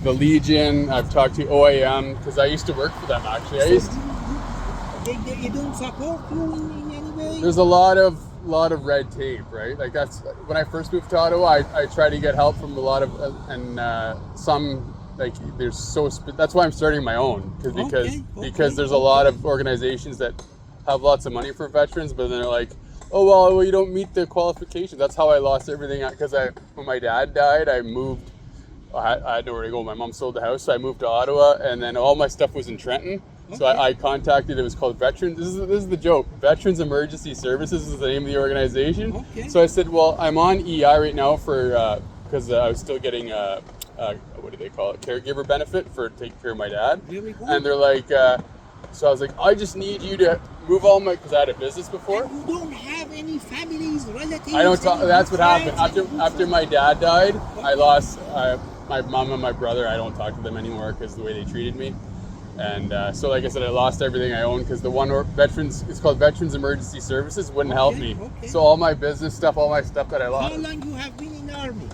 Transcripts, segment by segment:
the Legion. I've talked to OAM because I used to work for them actually. They don't support you in any way? There's a lot of red tape, right? Like that's when I first moved to Ottawa. I tried to get help from a lot of some like that's why I'm starting my own because there's a lot of organizations that have lots of money for veterans, but then they're like, oh well, you don't meet the qualifications. That's how I lost everything because when my dad died, I moved. I had nowhere to go. My mom sold the house, so I moved to Ottawa, and then all my stuff was in Trenton. So I contacted. It was called Veterans. This is the joke. Veterans Emergency Services is the name of the organization. Okay. So I said, well, I'm on EI right now for because I was still getting what do they call it? Caregiver benefit for taking care of my dad. Really good. And they're like, so I was like, I just need you to move all my because I had a business before. And you don't have any families, relatives. I don't talk. That's what happened after my dad died. I lost my mom and my brother. I don't talk to them anymore because the way they treated me. And so, like I said, I lost everything I owned because the one it's called Veterans Emergency Services, wouldn't help me. Okay. So all my business stuff, all my stuff that I lost. How long you have been in the army?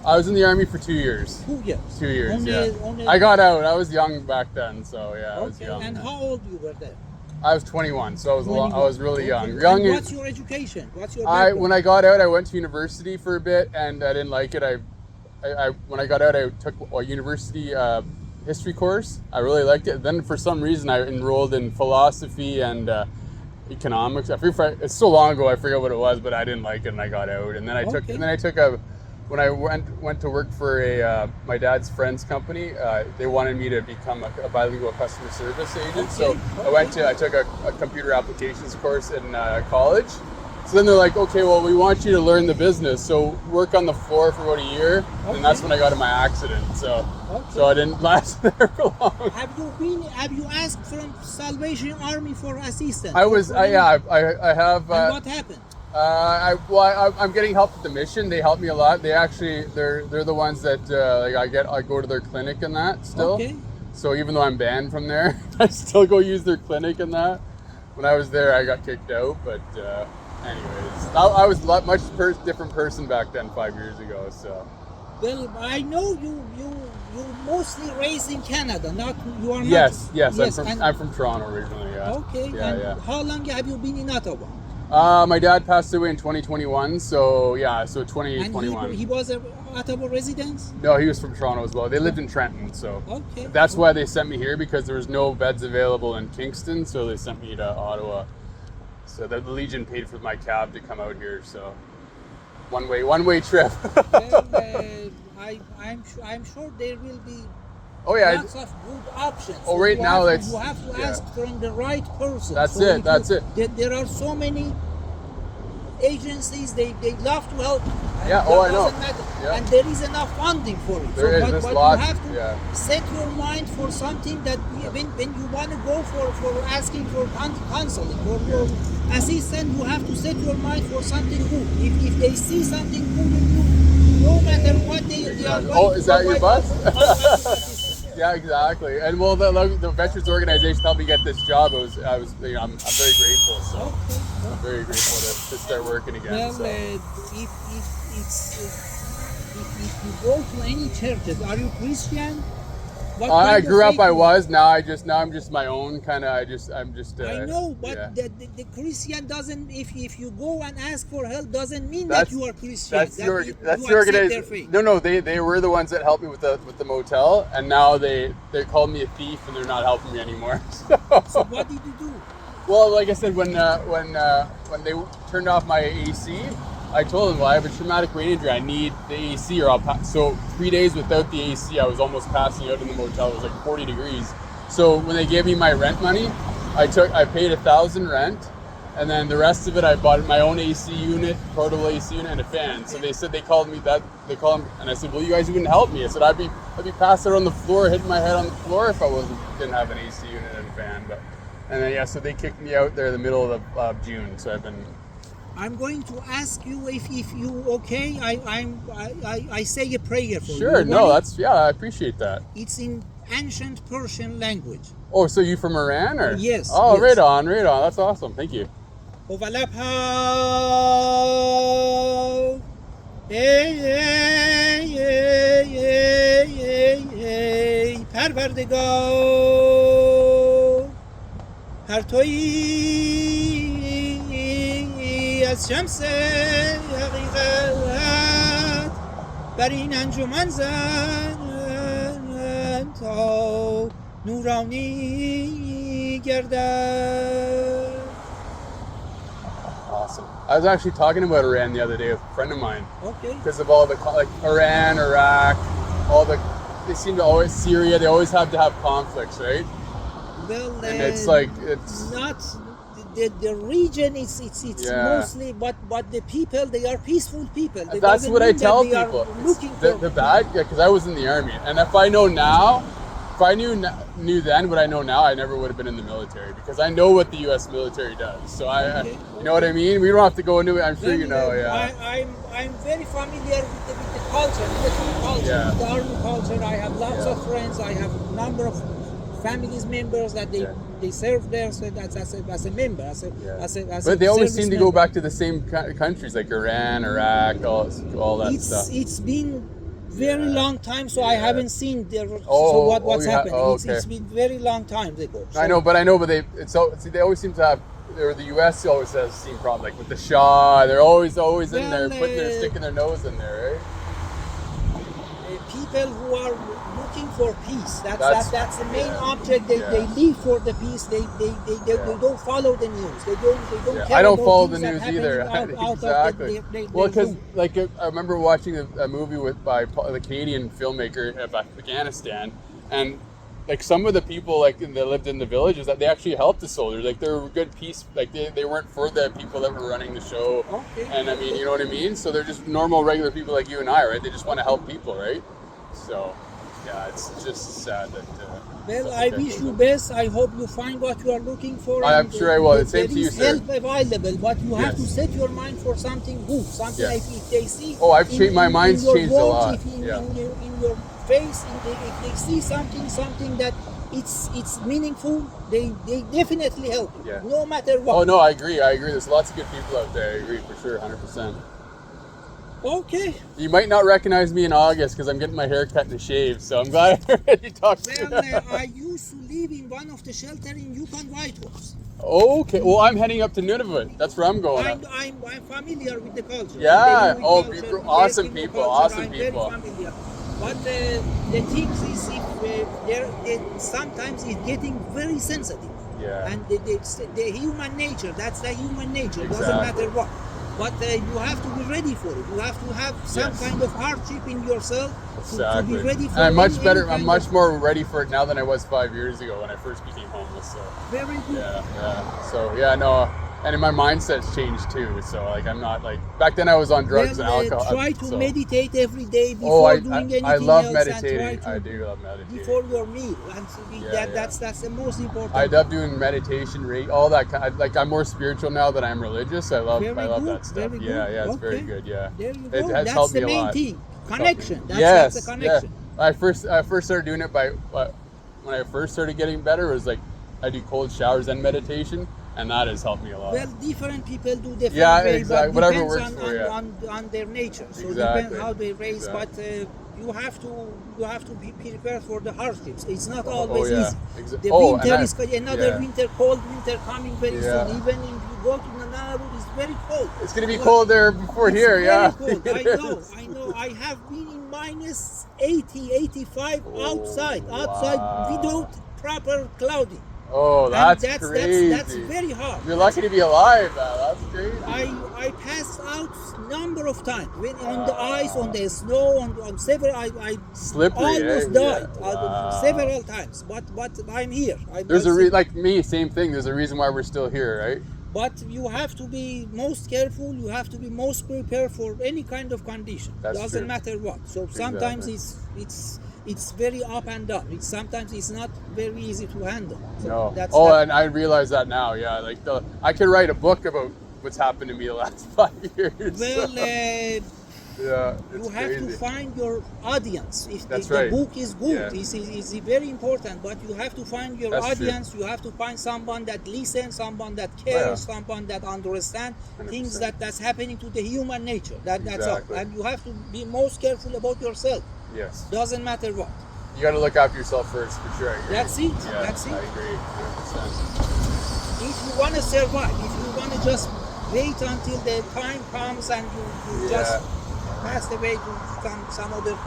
I was in the army for 2 years. 2 years. 2 years, Only I got out. I was young back then, so yeah, I was young. And how old you were then? I was 21, so I was really young. And what's your education? What's your background? When I got out, I went to university for a bit, and I didn't like it. When I got out, I took a university history course. I really liked it. Then for some reason, I enrolled in philosophy and economics. It's so long ago, I forget what it was, but I didn't like it, and I got out. And then I took when I went to work for my dad's friend's company, they wanted me to become a bilingual customer service agent. So I took a computer applications course in college. So then they're like, okay, well, we want you to learn the business. So work on the floor for about a year, and that's when I got in my accident. So I didn't last there for long. Have you asked from Salvation Army for assistance? I have. And what happened? I'm getting help with the mission. They help me a lot. They're the ones that I go to their clinic and that still. Okay. So even though I'm banned from there, I still go use their clinic and that. When I was there, I got kicked out. But anyways, I was a much different person back then 5 years ago. So. Well, I know you mostly raised in Canada, you are not. Yes. I'm from Toronto originally. Yeah. Okay. Yeah. How long have you been in Ottawa? My dad passed away in 2021, so 2021. And he was an Ottawa resident? No, he was from Toronto as well. They lived in Trenton, so that's why they sent me here, because there was no beds available in Kingston, so they sent me to Ottawa. So the Legion paid for my cab to come out here, so one way trip. Well, I'm sure there will be lots of good options. Oh, right now you have to ask from the right person. That's it. There are so many agencies, they love to help. Yeah, I know. Yeah. And there is enough funding for it. But you have to set your mind for something that when you want to go for asking for counseling, for your assistant, you have to set your mind for something good. If they see something good in you, no matter what they are going is that your bus? Yeah, exactly. And well, the veterans organization helped me get this job. I'm very grateful. So I'm very grateful to start working again. Well, so. If you go to any churches, are you Christian? I grew up. I was. Now I'm just my own kind of. I'm just. I know, but the Christian doesn't. If you go and ask for help, doesn't mean that you are Christian. That's the organization. No, they were the ones that helped me with the motel, and now they called me a thief, and they're not helping me anymore. So what did you do? Well, like I said, when they turned off my AC. I told them, well, I have a traumatic brain injury. I need the AC or I'll pass. So 3 days without the AC, I was almost passing out in the motel. It was like 40 degrees. So when they gave me my rent money, I paid $1,000 rent, and then the rest of it, I bought my own AC unit, portable AC unit, and a fan. So they said and I said, well, you guys wouldn't help me. I said, I'd be passed out on the floor, hitting my head on the floor if I didn't have an AC unit and a fan. So they kicked me out there in the middle of June. So I'm going to ask you if you okay. I say a prayer for you. Sure. No, I appreciate that. It's in ancient Persian language. Oh, so you from Iran or? Yes. Oh, yes. Right on. That's awesome. Thank you. پروردگار هر تویی از شمس حقیقت بر این انجمن زن تا نورانی گردد. Awesome. I was actually talking about Iran the other day with a friend of mine. Okay. Because of all the, like Iran, Iraq, they seem to always, Syria, they always have to have conflicts, right? Well, and it's like, it's not the region. It's mostly, but the people, they are peaceful people. That's what I tell people. The bad, yeah, because I was in the army, and if I know now, if I knew then what I know now, I never would have been in the military because I know what the U.S. military does. So you know what I mean. We don't have to go into it. I'm sure you know. Yeah. I'm very familiar with the culture, military culture, the army culture. I have lots of friends. I have a number of families members that they serve there. So that's as a member, as but they always seem to go back to the same countries like Iran, Iraq, all that stuff. It's been very long time, so I haven't seen what's happened. It's been very long time ago. So. I know, but they always seem to have. Or the U.S. always has the same problem, like with the Shah. They're always in there, sticking their nose in there, right? People who are looking for peace. That's the main object. They live for the peace. They don't follow the news. They don't care. I don't follow the news either. Exactly. Well, because like I remember watching a movie by the Canadian filmmaker of Afghanistan, and like some of the people that lived in the villages that they actually helped the soldiers. Like they were good peace. Like they weren't for the people that were running the show. Okay. And I mean, you know what I mean. So they're just normal, regular people like you and I, right? They just want to help people, right? So, yeah, it's just sad that. Well, I wish you best. I hope you find what you are looking for. I'm sure I will. Same to you, sir. There is help available, but you have to set your mind for something good. Something like if they see. Oh, I've changed. My mind's changed a lot. In your face, if they see something that it's meaningful, they definitely help you. Yeah. No matter what. Oh no, I agree. There's lots of good people out there. I agree for sure, 100%. Okay. You might not recognize me in August because I'm getting my hair cut and shaved, so I'm glad I already talked to you. Well, I used to live in one of the shelters in Yukon Whitehorse. Okay. Well, I'm heading up to Nunavut. That's where I'm going. I'm familiar with the culture. Yeah. Culture, awesome people. Culture. Awesome people. I'm very familiar. But the thing is, sometimes it's getting very sensitive. Yeah. And the human nature, that's the human nature. Exactly. Doesn't matter what. But you have to be ready for it. You have to have some kind of hardship in yourself to be ready for it. I'm much more ready for it now than I was 5 years ago when I first became homeless. So. Very good. Yeah. So no. And my mindset's changed too. So I'm not back then I was on drugs and alcohol. Try to meditate every day before doing anything else. I love meditating. I do love meditating. Before your meal, and that's the most important. I love doing meditation, all that kind. I'm more spiritual now than I'm religious. I love that stuff. Yeah, it's very good. Yeah, there you go. It has helped me a lot. That's the main thing. Connection. That's the connection. Yeah. I first started doing it when I first started getting better. It was I do cold showers and meditation. And that has helped me a lot. Well, different people do different ways, exactly. but Whatever works on their nature. So exactly. Depends how they raise, but you have to be prepared for the hardships. It's not always easy. The winter is winter, cold winter coming very soon. Even if you go to Nunavut, it's very cold. It's going to be cold there before here, very cold. I know. I have been in minus 80, 85 outside without proper clothing. Oh, that's crazy. That's very hard. You're lucky to be alive, man. That's crazy. I passed out number of times on the ice, on the snow, on several. I slippery, almost died several times. But I'm here. There's like me, same thing. There's a reason why we're still here, right? But you have to be most careful. You have to be most prepared for any kind of condition. Doesn't matter what. So sometimes it's very up and down. Sometimes it's not very easy to handle. So and I realize that now. Yeah, I could write a book about what's happened to me the last 5 years. Well, you have to find your audience. If the book is good, it's very important. But you have to find your audience. You have to find someone that listens, someone that cares, someone that understands things that's happening to the human nature. That's all. And you have to be most careful about yourself. Yes. Doesn't matter what. You got to look after yourself first, for sure. I agree. That's it. Yeah, That's it. I agree, 100%. If you want to survive, if you want to just wait until the time comes and you just pass away to some other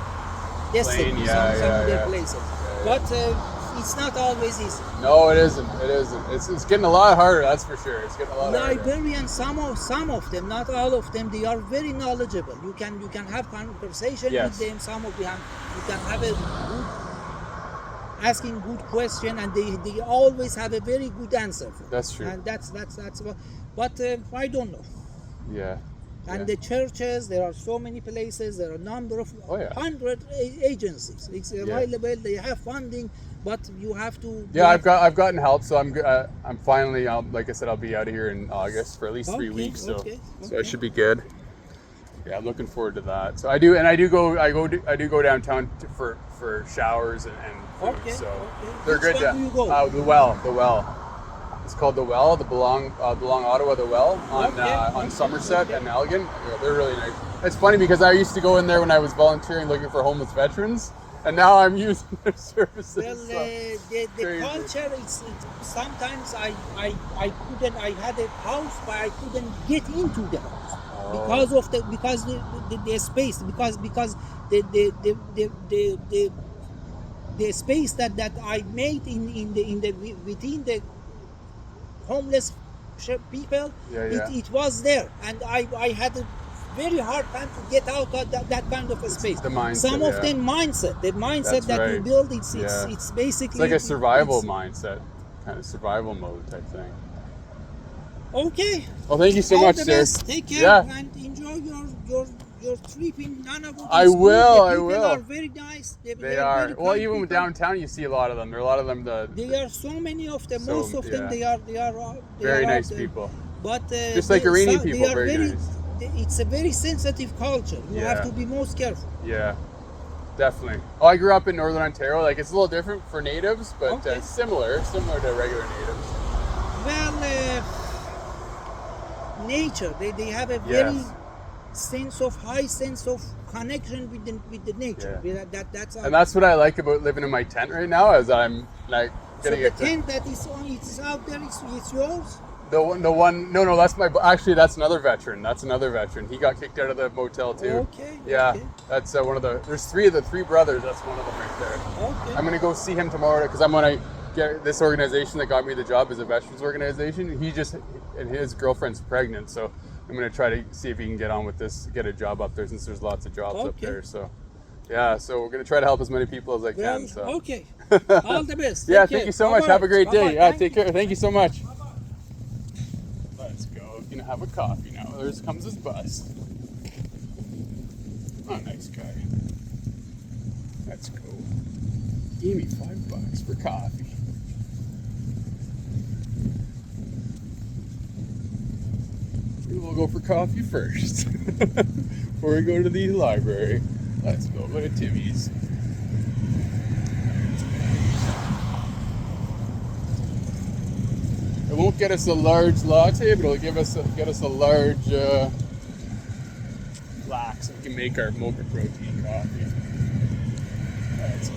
destiny, some other places. But it's not always easy. No, it isn't. It isn't. It's getting a lot harder. That's for sure. It's getting a lot harder. Liberians, some of them, not all of them, they are very knowledgeable. You can have conversation with them. Some of them you can have a good asking good question, and they always have a very good answer for it. That's true. And that's what. But I don't know. Yeah. And the churches, there are so many places. There are a number of 100 agencies. It's available. They have funding, but you have to. Yeah, I've gotten help, so I'm finally like I said, I'll be out of here in August for at least 3 weeks, so I should be good. Yeah, I'm looking forward to that. So I do go downtown for showers and food. So they're Which good. one do you go? The well. It's called the Well, the Belong Ottawa the Well on Somerset and Elgin. Yeah, they're really nice. It's funny because I used to go in there when I was volunteering looking for homeless veterans, and now I'm using their services. Well, the culture is sometimes I had a house, but I couldn't get into the house because of the space, because the space that I made within the homeless people, it was there, and I had a very hard time to get out of that kind of a space. The mindset, some of them the mindset that you build, it's basically it's like a survival mindset, kind of survival mode type thing. Okay. Well, thank you so much, sir. Best. Take care and enjoy your trip in Nunavut. I will. People are very nice. They are. Well, even downtown, you see a lot of them. There are a lot of them. There are so many of them. Most of them, they are very nice people. But just like Iranian people, very nice. It's a very sensitive culture. You have to be most careful. Yeah, definitely. Oh, I grew up in Northern Ontario. Like, it's a little different for natives, but similar to regular natives. Well, nature. They have a very high sense of connection with the nature. And that's what I like about living in my tent right now, is I'm like getting the tent that is out there, it's yours. The one, no, that's another veteran. He got kicked out of the motel too. Okay. Yeah, okay. That's there's three brothers. That's one of them right there. Okay. I'm gonna go see him tomorrow because I'm gonna get this organization that got me the job is a veterans organization. And his girlfriend's pregnant, so I'm gonna try to see if he can get on with this, get a job up there since there's lots of jobs up there. So, so we're gonna try to help as many people as I can. So. Okay. All the best. Thank you so much. Have a great day. Yeah, take care. Thank you so much. Let's go. Gonna have a coffee now. There comes his bus. Oh, nice guy. Let's go. Gave me $5 for coffee. We'll go for coffee first before we go to the library. Let's go to Timmy's. It won't get us a large latte, but it'll get us a large black, so we can make our mocha protein coffee. Let's go.